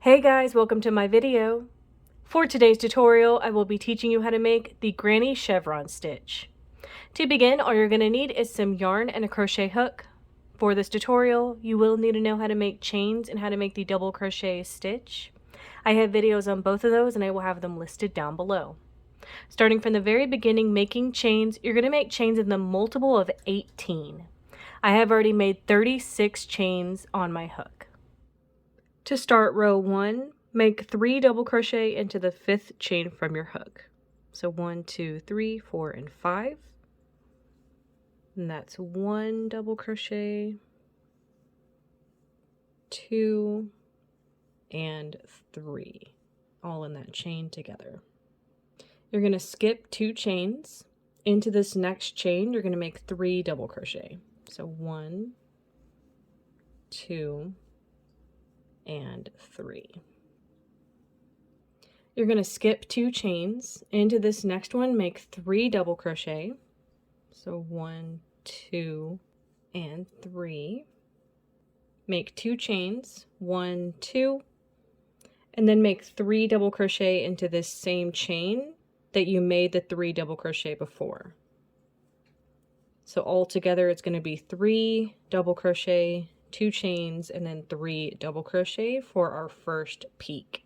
Hey guys, welcome to my video. For today's tutorial, I will be teaching you how to make the granny chevron stitch. To begin, all you're going to need is some yarn and a crochet hook. For this tutorial, you will need to know how to make chains and how to make the double crochet stitch. I have videos on both of those and I will have them listed down below. Starting from the very beginning, making chains, you're going to make chains in the multiple of 18. I have already made 36 chains on my hook. To start row 1, make 3 double crochet into the 5th chain from your hook. So 1, 2, 3, 4, and 5. And that's 1 double crochet, 2, and 3, all in that chain together. You're going to skip 2 chains. Into this next chain, you're going to make 3 double crochet. So 1, 2, and 3. You're going to skip 2 chains. Into this next one, make 3 double crochet. So 1, 2, and 3. Make 2 chains, 1, 2, and then make 3 double crochet into this same chain that you made the 3 double crochet before. So all together it's going to be 3 double crochet, 2 chains, and then 3 double crochet for our first peak.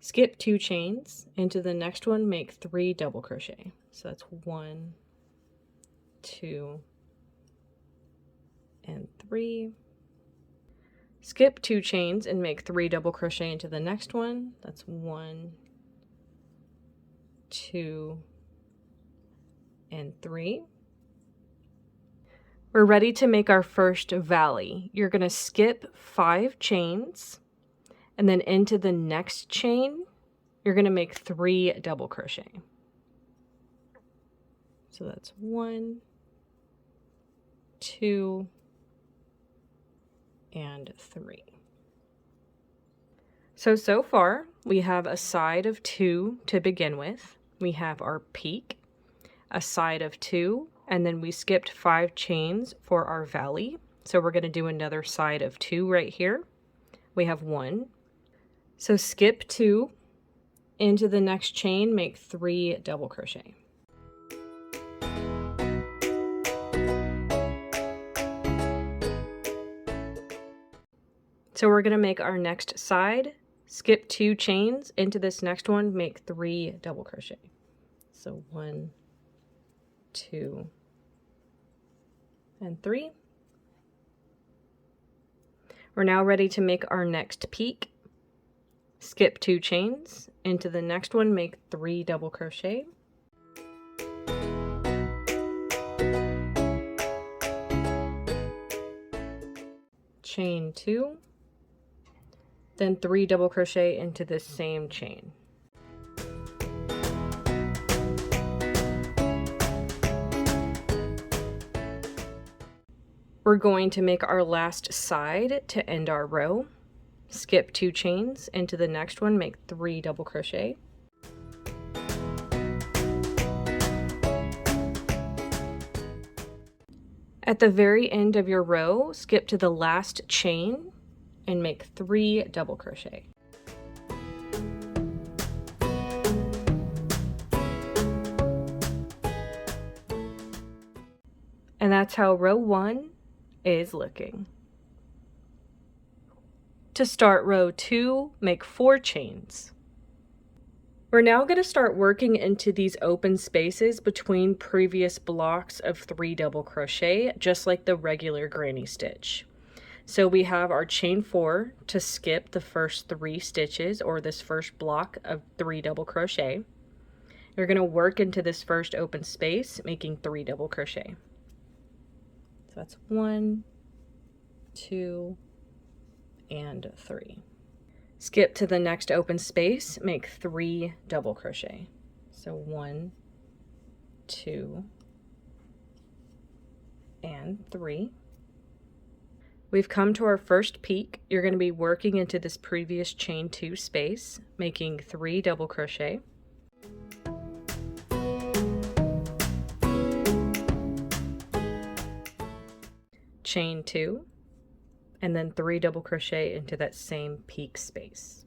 Skip 2 chains. Into the next one, make 3 double crochet. So that's 1, 2, and 3. Skip 2 chains and make 3 double crochet into the next one. That's 1, 2, and 3. We're ready to make our first valley. You're going to skip 5 chains, and then into the next chain, you're going to make 3 double crochet. So that's 1, 2, and 3. So far, we have a side of 2 to begin with. We have our peak, a side of 2, and then we skipped 5 chains for our valley. So we're going to do another side of 2 right here. We have 1. So skip 2, into the next chain, make 3 double crochet. So we're going to make our next side, skip 2 chains, into this next one, make 3 double crochet. So 1, 2, and 3. We're now ready to make our next peak. Skip 2 chains, into the next one, make 3 double crochet. Chain 2, then 3 double crochet into this same chain. We're going to make our last side to end our row. Skip 2 chains, into the next one, make 3 double crochet. At the very end of your row, skip to the last chain and make 3 double crochet. And that's how row 1 is looking. To start row 2, make 4 chains. We're now going to start working into these open spaces between previous blocks of 3 double crochet, just like the regular granny stitch. So we have our chain 4 to skip the first 3 stitches, or this first block of 3 double crochet. You're going to work into this first open space, making 3 double crochet. So that's 1, 2, and 3. Skip to the next open space, make 3 double crochet. So 1, 2, and 3. We've come to our first peak. You're going to be working into this previous chain 2 space, making 3 double crochet. Chain 2, and then 3 double crochet into that same peak space.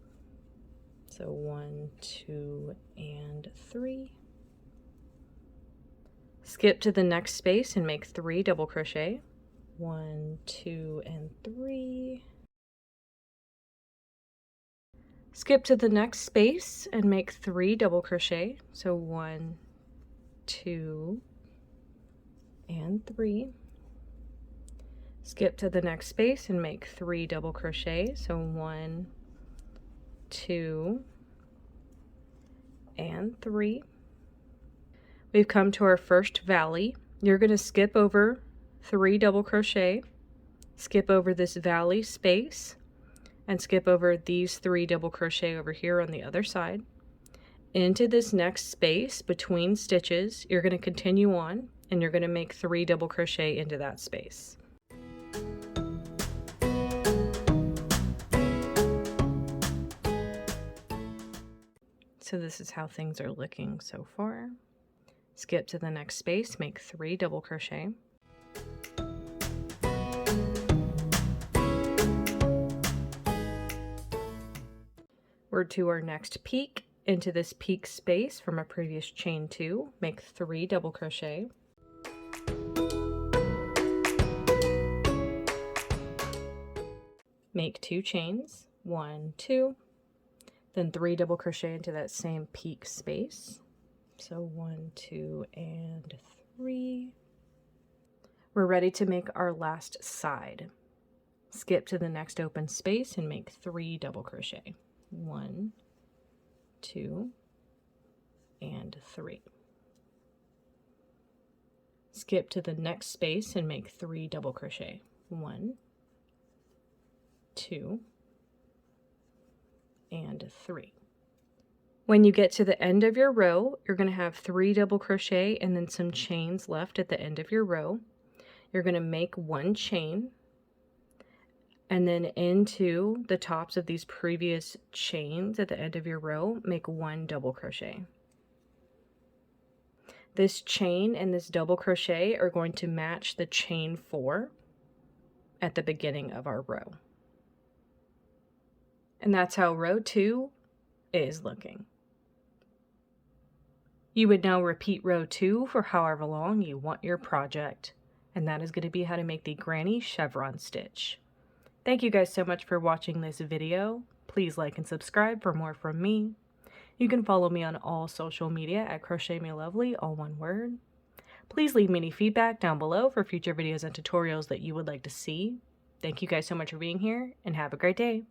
So 1, 2, and 3. Skip to the next space and make 3 double crochet. 1, 2, and 3. Skip to the next space and make 3 double crochet. So 1, 2, and 3. Skip to the next space and make 3 double crochet. So 1, 2, and 3. We've come to our first valley. You're going to skip over 3 double crochet, skip over this valley space, and skip over these 3 double crochet over here on the other side. Into this next space between stitches, you're going to continue on, and you're going to make 3 double crochet into that space. So this is how things are looking so far. Skip to the next space, make 3 double crochet. We're to our next peak. Into this peak space from a previous chain 2, make 3 double crochet. Make 2 chains, 1, 2, then 3 double crochet into that same peak space. So 1, 2, and 3. We're ready to make our last side. Skip to the next open space and make 3 double crochet. 1, 2, and 3. Skip to the next space and make 3 double crochet. 1, 2, and 3. When you get to the end of your row, you're going to have 3 double crochet and then some chains left at the end of your row. You're going to make 1 chain, and then into the tops of these previous chains at the end of your row, make 1 double crochet. This chain and this double crochet are going to match the chain 4 at the beginning of our row. And that's how row 2 is looking. You would now repeat row 2 for however long you want your project, and that is going to be how to make the granny chevron stitch. Thank you guys so much for watching this video. Please like and subscribe for more from me. You can follow me on all social media at crochetmelovely, all one word. Please leave me any feedback down below for future videos and tutorials that you would like to see. Thank you guys so much for being here, and have a great day.